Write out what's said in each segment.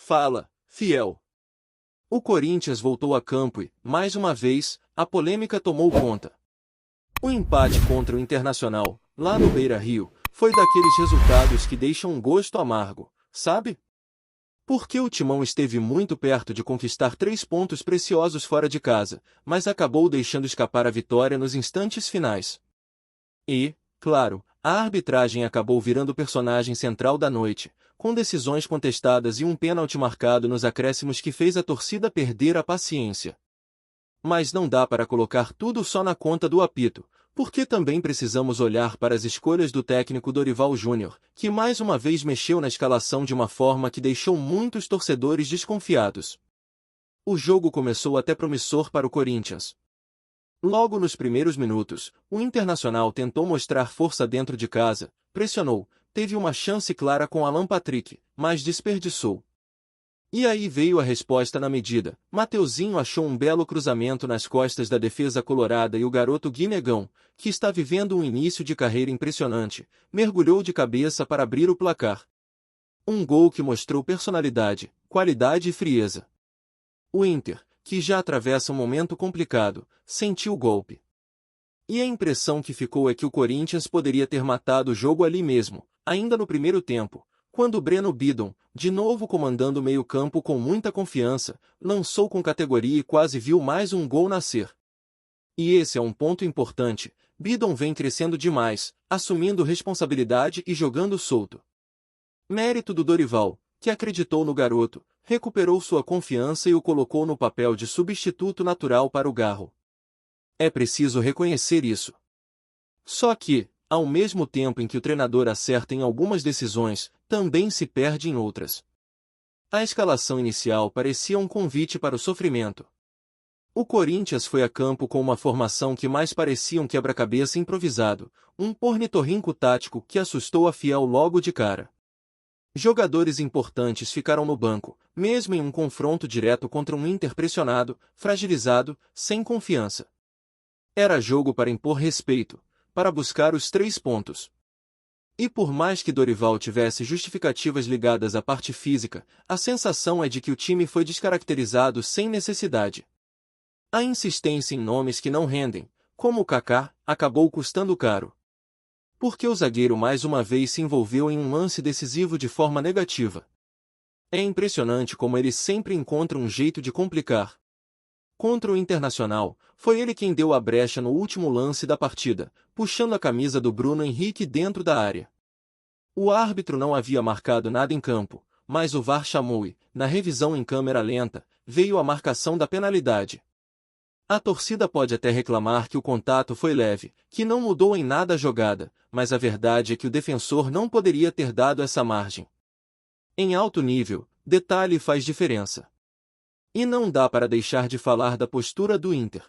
Fala, fiel. O Corinthians voltou a campo e, mais uma vez, a polêmica tomou conta. O empate contra o Internacional, lá no Beira-Rio, foi daqueles resultados que deixam um gosto amargo, sabe? Porque o Timão esteve muito perto de conquistar 3 pontos preciosos fora de casa, mas acabou deixando escapar a vitória nos instantes finais. E, claro, a arbitragem acabou virando o personagem central da noite, com decisões contestadas e um pênalti marcado nos acréscimos que fez a torcida perder a paciência. Mas não dá para colocar tudo só na conta do apito, porque também precisamos olhar para as escolhas do técnico Dorival Júnior, que mais uma vez mexeu na escalação de uma forma que deixou muitos torcedores desconfiados. O jogo começou até promissor para o Corinthians. Logo nos primeiros minutos, o Internacional tentou mostrar força dentro de casa, pressionou, teve uma chance clara com Alan Patrick, mas desperdiçou. E aí veio a resposta na medida. Mateuzinho achou um belo cruzamento nas costas da defesa colorada e o garoto Guinegão, que está vivendo um início de carreira impressionante, mergulhou de cabeça para abrir o placar. Um gol que mostrou personalidade, qualidade e frieza. O Inter, que já atravessa um momento complicado, sentiu o golpe. E a impressão que ficou é que o Corinthians poderia ter matado o jogo ali mesmo, ainda no primeiro tempo, quando Breno Bidon, de novo comandando o meio-campo com muita confiança, lançou com categoria e quase viu mais um gol nascer. E esse é um ponto importante, Bidon vem crescendo demais, assumindo responsabilidade e jogando solto. Mérito do Dorival, que acreditou no garoto, recuperou sua confiança e o colocou no papel de substituto natural para o Garro. É preciso reconhecer isso. Só que, ao mesmo tempo em que o treinador acerta em algumas decisões, também se perde em outras. A escalação inicial parecia um convite para o sofrimento. O Corinthians foi a campo com uma formação que mais parecia um quebra-cabeça improvisado, um ornitorrinco tático que assustou a Fiel logo de cara. Jogadores importantes ficaram no banco, mesmo em um confronto direto contra um Inter pressionado, fragilizado, sem confiança. Era jogo para impor respeito, para buscar os 3 pontos. E por mais que Dorival tivesse justificativas ligadas à parte física, a sensação é de que o time foi descaracterizado sem necessidade. A insistência em nomes que não rendem, como o Kaká, acabou custando caro. Porque o zagueiro mais uma vez se envolveu em um lance decisivo de forma negativa. É impressionante como ele sempre encontra um jeito de complicar. Contra o Internacional, foi ele quem deu a brecha no último lance da partida, puxando a camisa do Bruno Henrique dentro da área. O árbitro não havia marcado nada em campo, mas o VAR chamou e, na revisão em câmera lenta, veio a marcação da penalidade. A torcida pode até reclamar que o contato foi leve, que não mudou em nada a jogada, mas a verdade é que o defensor não poderia ter dado essa margem. Em alto nível, detalhe faz diferença. E não dá para deixar de falar da postura do Inter.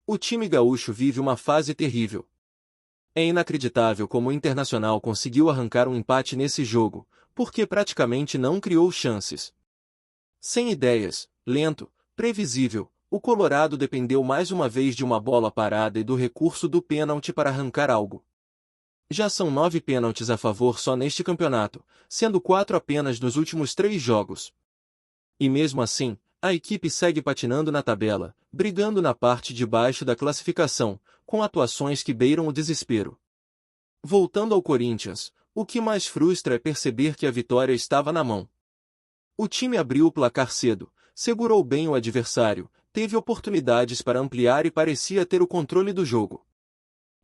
O time gaúcho vive uma fase terrível. É inacreditável como o Internacional conseguiu arrancar um empate nesse jogo, porque praticamente não criou chances. Sem ideias, lento, previsível, o Colorado dependeu mais uma vez de uma bola parada e do recurso do pênalti para arrancar algo. Já são 9 pênaltis a favor só neste campeonato, sendo 4 apenas nos últimos 3 jogos. E mesmo assim, a equipe segue patinando na tabela, brigando na parte de baixo da classificação, com atuações que beiram o desespero. Voltando ao Corinthians, o que mais frustra é perceber que a vitória estava na mão. O time abriu o placar cedo, segurou bem o adversário, teve oportunidades para ampliar e parecia ter o controle do jogo.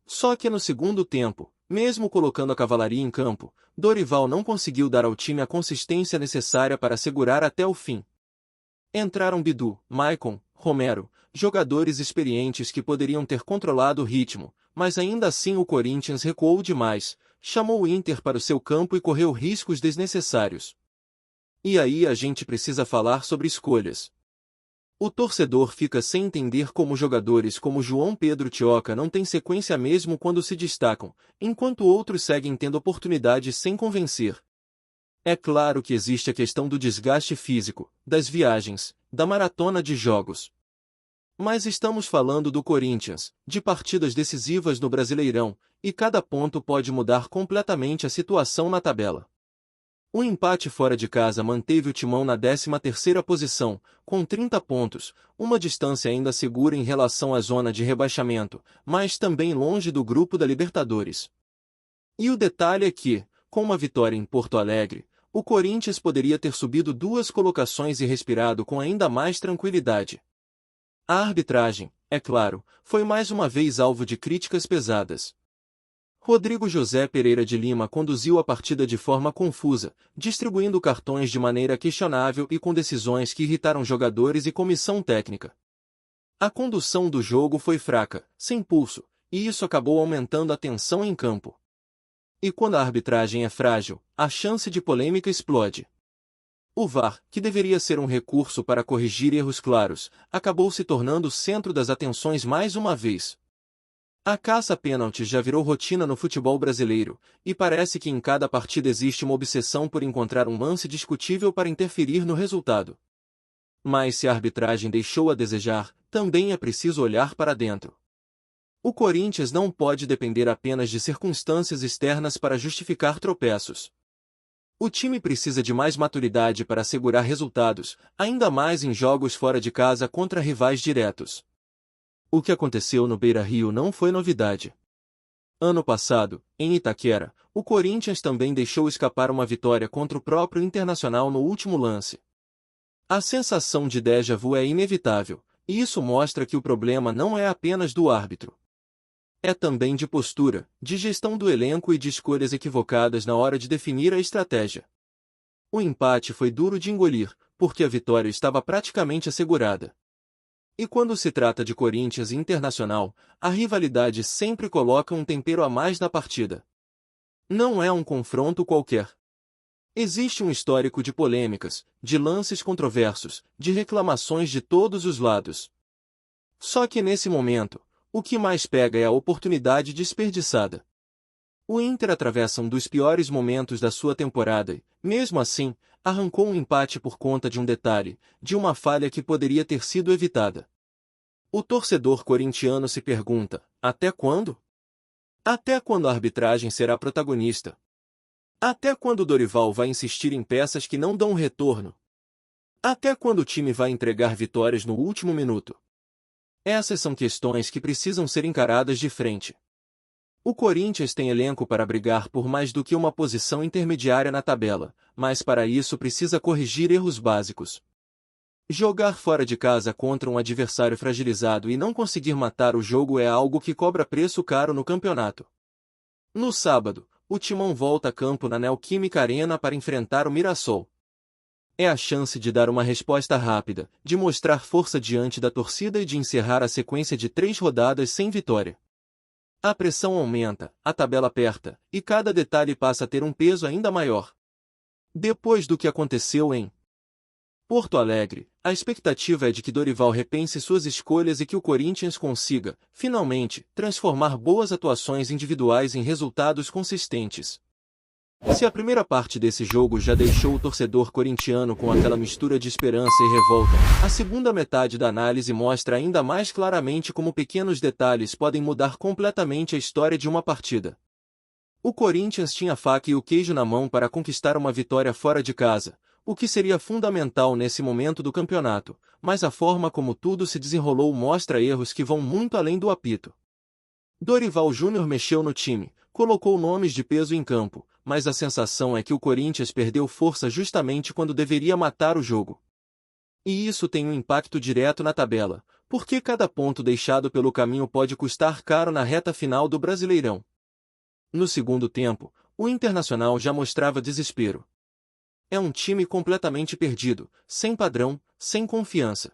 Só que no segundo tempo, mesmo colocando a cavalaria em campo, Dorival não conseguiu dar ao time a consistência necessária para segurar até o fim. Entraram Bidu, Maicon, Romero, jogadores experientes que poderiam ter controlado o ritmo, mas ainda assim o Corinthians recuou demais, chamou o Inter para o seu campo e correu riscos desnecessários. E aí a gente precisa falar sobre escolhas. O torcedor fica sem entender como jogadores como João Pedro Tioca não têm sequência mesmo quando se destacam, enquanto outros seguem tendo oportunidades sem convencer. É claro que existe a questão do desgaste físico, das viagens, da maratona de jogos. Mas estamos falando do Corinthians, de partidas decisivas no Brasileirão, e cada ponto pode mudar completamente a situação na tabela. O empate fora de casa manteve o Timão na 13ª posição, com 30 pontos, uma distância ainda segura em relação à zona de rebaixamento, mas também longe do grupo da Libertadores. E o detalhe é que, com uma vitória em Porto Alegre, o Corinthians poderia ter subido 2 colocações e respirado com ainda mais tranquilidade. A arbitragem, é claro, foi mais uma vez alvo de críticas pesadas. Rodrigo José Pereira de Lima conduziu a partida de forma confusa, distribuindo cartões de maneira questionável e com decisões que irritaram jogadores e comissão técnica. A condução do jogo foi fraca, sem pulso, e isso acabou aumentando a tensão em campo. E quando a arbitragem é frágil, a chance de polêmica explode. O VAR, que deveria ser um recurso para corrigir erros claros, acabou se tornando o centro das atenções mais uma vez. A caça a pênaltis já virou rotina no futebol brasileiro, e parece que em cada partida existe uma obsessão por encontrar um lance discutível para interferir no resultado. Mas se a arbitragem deixou a desejar, também é preciso olhar para dentro. O Corinthians não pode depender apenas de circunstâncias externas para justificar tropeços. O time precisa de mais maturidade para assegurar resultados, ainda mais em jogos fora de casa contra rivais diretos. O que aconteceu no Beira-Rio não foi novidade. Ano passado, em Itaquera, o Corinthians também deixou escapar uma vitória contra o próprio Internacional no último lance. A sensação de déjà vu é inevitável, e isso mostra que o problema não é apenas do árbitro. É também de postura, de gestão do elenco e de escolhas equivocadas na hora de definir a estratégia. O empate foi duro de engolir, porque a vitória estava praticamente assegurada. E quando se trata de Corinthians e Internacional, a rivalidade sempre coloca um tempero a mais na partida. Não é um confronto qualquer. Existe um histórico de polêmicas, de lances controversos, de reclamações de todos os lados. Só que nesse momento, o que mais pega é a oportunidade desperdiçada. O Inter atravessa um dos piores momentos da sua temporada e, mesmo assim, arrancou um empate por conta de um detalhe, de uma falha que poderia ter sido evitada. O torcedor corintiano se pergunta, até quando? Até quando a arbitragem será protagonista? Até quando Dorival vai insistir em peças que não dão retorno? Até quando o time vai entregar vitórias no último minuto? Essas são questões que precisam ser encaradas de frente. O Corinthians tem elenco para brigar por mais do que uma posição intermediária na tabela, mas para isso precisa corrigir erros básicos. Jogar fora de casa contra um adversário fragilizado e não conseguir matar o jogo é algo que cobra preço caro no campeonato. No sábado, o Timão volta a campo na Neoquímica Arena para enfrentar o Mirassol. É a chance de dar uma resposta rápida, de mostrar força diante da torcida e de encerrar a sequência de 3 rodadas sem vitória. A pressão aumenta, a tabela aperta, e cada detalhe passa a ter um peso ainda maior. Depois do que aconteceu em Porto Alegre, a expectativa é de que Dorival repense suas escolhas e que o Corinthians consiga, finalmente, transformar boas atuações individuais em resultados consistentes. Se a primeira parte desse jogo já deixou o torcedor corintiano com aquela mistura de esperança e revolta, a segunda metade da análise mostra ainda mais claramente como pequenos detalhes podem mudar completamente a história de uma partida. O Corinthians tinha a faca e o queijo na mão para conquistar uma vitória fora de casa, o que seria fundamental nesse momento do campeonato, mas a forma como tudo se desenrolou mostra erros que vão muito além do apito. Dorival Júnior mexeu no time, colocou nomes de peso em campo, mas a sensação é que o Corinthians perdeu força justamente quando deveria matar o jogo. E isso tem um impacto direto na tabela, porque cada ponto deixado pelo caminho pode custar caro na reta final do Brasileirão. No segundo tempo, o Internacional já mostrava desespero. É um time completamente perdido, sem padrão, sem confiança.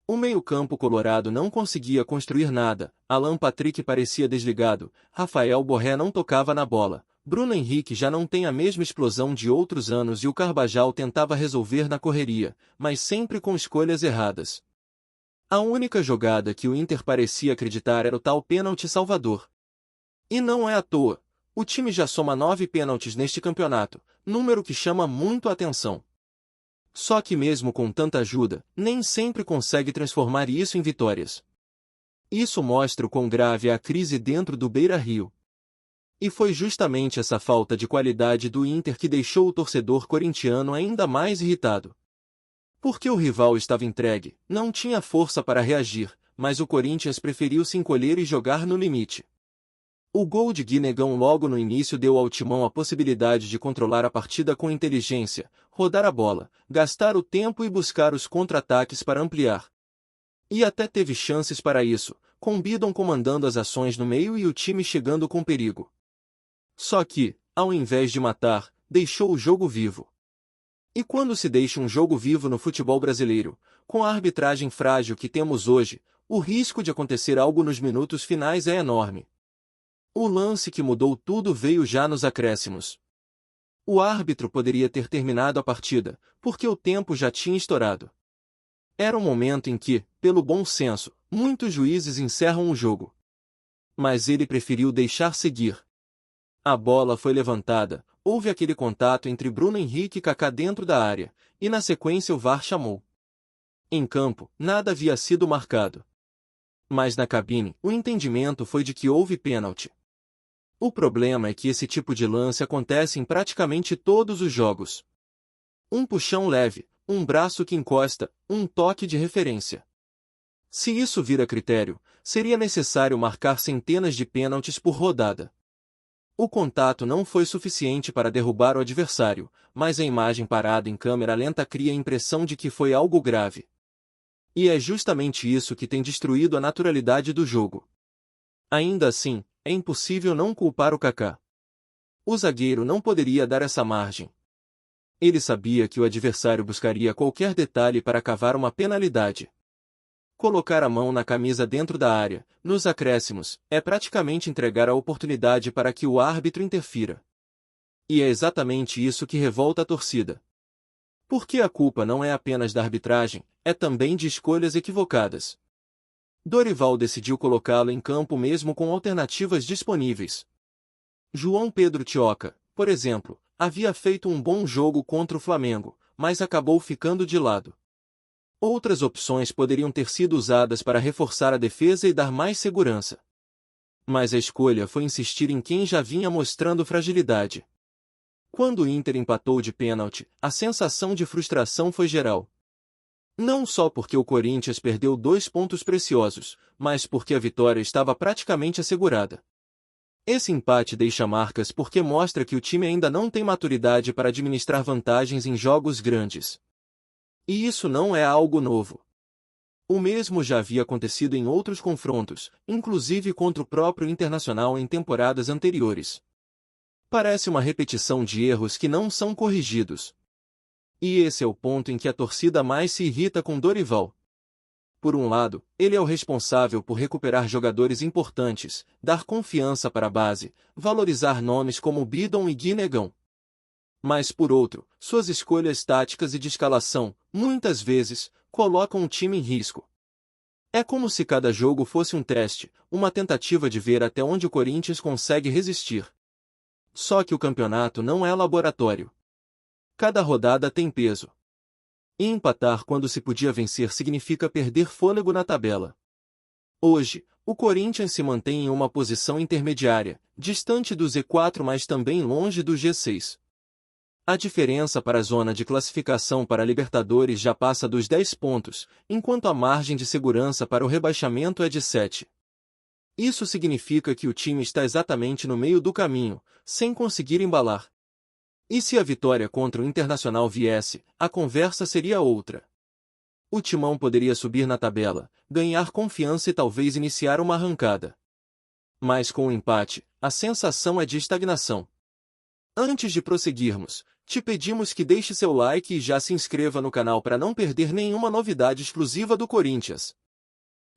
O meio-campo colorado não conseguia construir nada, Alan Patrick parecia desligado, Rafael Borré não tocava na bola, Bruno Henrique já não tem a mesma explosão de outros anos e o Carvajal tentava resolver na correria, mas sempre com escolhas erradas. A única jogada que o Inter parecia acreditar era o tal pênalti salvador. E não é à toa, o time já soma 9 pênaltis neste campeonato, número que chama muito a atenção. Só que mesmo com tanta ajuda, nem sempre consegue transformar isso em vitórias. Isso mostra o quão grave é a crise dentro do Beira-Rio. E foi justamente essa falta de qualidade do Inter que deixou o torcedor corintiano ainda mais irritado. Porque o rival estava entregue, não tinha força para reagir, mas o Corinthians preferiu se encolher e jogar no limite. O gol de Guinegão logo no início deu ao Timão a possibilidade de controlar a partida com inteligência, rodar a bola, gastar o tempo e buscar os contra-ataques para ampliar. E até teve chances para isso, com Bidon comandando as ações no meio e o time chegando com perigo. Só que, ao invés de matar, deixou o jogo vivo. E quando se deixa um jogo vivo no futebol brasileiro, com a arbitragem frágil que temos hoje, o risco de acontecer algo nos minutos finais é enorme. O lance que mudou tudo veio já nos acréscimos. O árbitro poderia ter terminado a partida, porque o tempo já tinha estourado. Era um momento em que, pelo bom senso, muitos juízes encerram o jogo. Mas ele preferiu deixar seguir. A bola foi levantada, houve aquele contato entre Bruno Henrique e Kaká dentro da área, e na sequência o VAR chamou. Em campo, nada havia sido marcado. Mas na cabine, o entendimento foi de que houve pênalti. O problema é que esse tipo de lance acontece em praticamente todos os jogos. Um puxão leve, um braço que encosta, um toque de referência. Se isso vira critério, seria necessário marcar centenas de pênaltis por rodada. O contato não foi suficiente para derrubar o adversário, mas a imagem parada em câmera lenta cria a impressão de que foi algo grave. E é justamente isso que tem destruído a naturalidade do jogo. Ainda assim, é impossível não culpar o Kaká. O zagueiro não poderia dar essa margem. Ele sabia que o adversário buscaria qualquer detalhe para cavar uma penalidade. Colocar a mão na camisa dentro da área, nos acréscimos, é praticamente entregar a oportunidade para que o árbitro interfira. E é exatamente isso que revolta a torcida. Porque a culpa não é apenas da arbitragem, é também de escolhas equivocadas. Dorival decidiu colocá-lo em campo mesmo com alternativas disponíveis. João Pedro Tioca, por exemplo, havia feito um bom jogo contra o Flamengo, mas acabou ficando de lado. Outras opções poderiam ter sido usadas para reforçar a defesa e dar mais segurança. Mas a escolha foi insistir em quem já vinha mostrando fragilidade. Quando o Inter empatou de pênalti, a sensação de frustração foi geral. Não só porque o Corinthians perdeu 2 pontos preciosos, mas porque a vitória estava praticamente assegurada. Esse empate deixa marcas porque mostra que o time ainda não tem maturidade para administrar vantagens em jogos grandes. E isso não é algo novo. O mesmo já havia acontecido em outros confrontos, inclusive contra o próprio Internacional em temporadas anteriores. Parece uma repetição de erros que não são corrigidos. E esse é o ponto em que a torcida mais se irrita com Dorival. Por um lado, ele é o responsável por recuperar jogadores importantes, dar confiança para a base, valorizar nomes como Bidon e Guinegão. Mas por outro, suas escolhas táticas e de escalação, muitas vezes, colocam o time em risco. É como se cada jogo fosse um teste, uma tentativa de ver até onde o Corinthians consegue resistir. Só que o campeonato não é laboratório. Cada rodada tem peso. E empatar quando se podia vencer significa perder fôlego na tabela. Hoje, o Corinthians se mantém em uma posição intermediária, distante do Z4 mas também longe do G6. A diferença para a zona de classificação para a Libertadores já passa dos 10 pontos, enquanto a margem de segurança para o rebaixamento é de 7. Isso significa que o time está exatamente no meio do caminho, sem conseguir embalar. E se a vitória contra o Internacional viesse, a conversa seria outra. O Timão poderia subir na tabela, ganhar confiança e talvez iniciar uma arrancada. Mas com o empate, a sensação é de estagnação. Antes de prosseguirmos, te pedimos que deixe seu like e já se inscreva no canal para não perder nenhuma novidade exclusiva do Corinthians.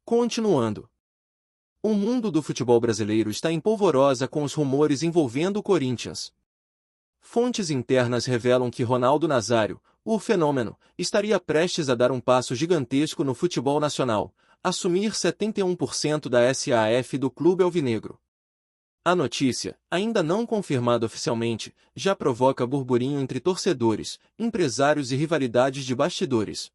Continuando. O mundo do futebol brasileiro está em polvorosa com os rumores envolvendo o Corinthians. Fontes internas revelam que Ronaldo Nazário, o fenômeno, estaria prestes a dar um passo gigantesco no futebol nacional, assumir 71% da SAF do clube alvinegro. A notícia, ainda não confirmada oficialmente, já provoca burburinho entre torcedores, empresários e rivalidades de bastidores.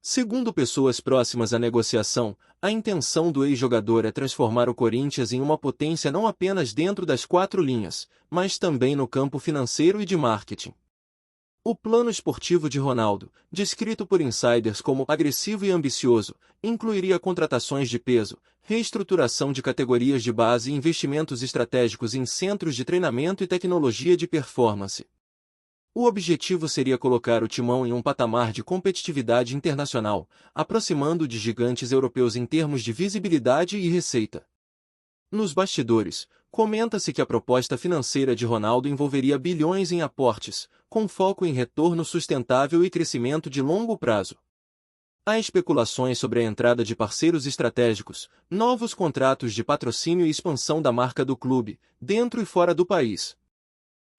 Segundo pessoas próximas à negociação, a intenção do ex-jogador é transformar o Corinthians em uma potência não apenas dentro das quatro linhas, mas também no campo financeiro e de marketing. O plano esportivo de Ronaldo, descrito por insiders como agressivo e ambicioso, incluiria contratações de peso, reestruturação de categorias de base e investimentos estratégicos em centros de treinamento e tecnologia de performance. O objetivo seria colocar o Timão em um patamar de competitividade internacional, aproximando de gigantes europeus em termos de visibilidade e receita. Nos bastidores, comenta-se que a proposta financeira de Ronaldo envolveria bilhões em aportes, com foco em retorno sustentável e crescimento de longo prazo. Há especulações sobre a entrada de parceiros estratégicos, novos contratos de patrocínio e expansão da marca do clube, dentro e fora do país.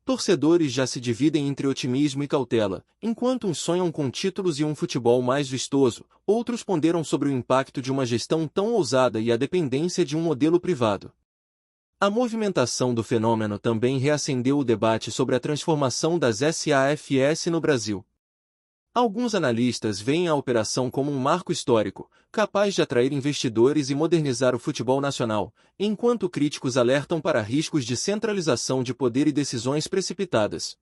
Torcedores já se dividem entre otimismo e cautela, enquanto uns sonham com títulos e um futebol mais vistoso, outros ponderam sobre o impacto de uma gestão tão ousada e a dependência de um modelo privado. A movimentação do fenômeno também reacendeu o debate sobre a transformação das SAFs no Brasil. Alguns analistas veem a operação como um marco histórico, capaz de atrair investidores e modernizar o futebol nacional, enquanto críticos alertam para riscos de centralização de poder e decisões precipitadas.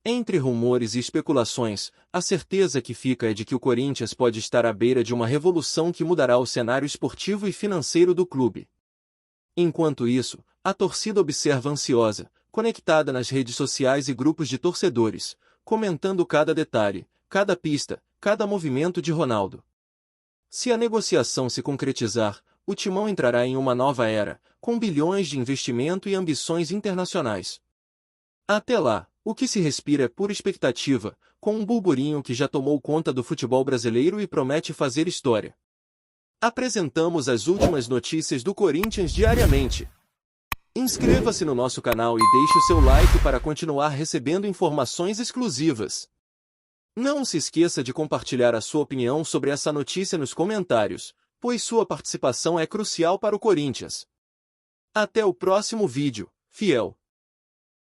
Entre rumores e especulações, a certeza que fica é de que o Corinthians pode estar à beira de uma revolução que mudará o cenário esportivo e financeiro do clube. Enquanto isso, a torcida observa ansiosa, conectada nas redes sociais e grupos de torcedores, comentando cada detalhe, cada pista, cada movimento de Ronaldo. Se a negociação se concretizar, o Timão entrará em uma nova era, com bilhões de investimento e ambições internacionais. Até lá, o que se respira é pura expectativa, com um burburinho que já tomou conta do futebol brasileiro e promete fazer história. Apresentamos as últimas notícias do Corinthians diariamente. Inscreva-se no nosso canal e deixe o seu like para continuar recebendo informações exclusivas. Não se esqueça de compartilhar a sua opinião sobre essa notícia nos comentários, pois sua participação é crucial para o Corinthians. Até o próximo vídeo, fiel!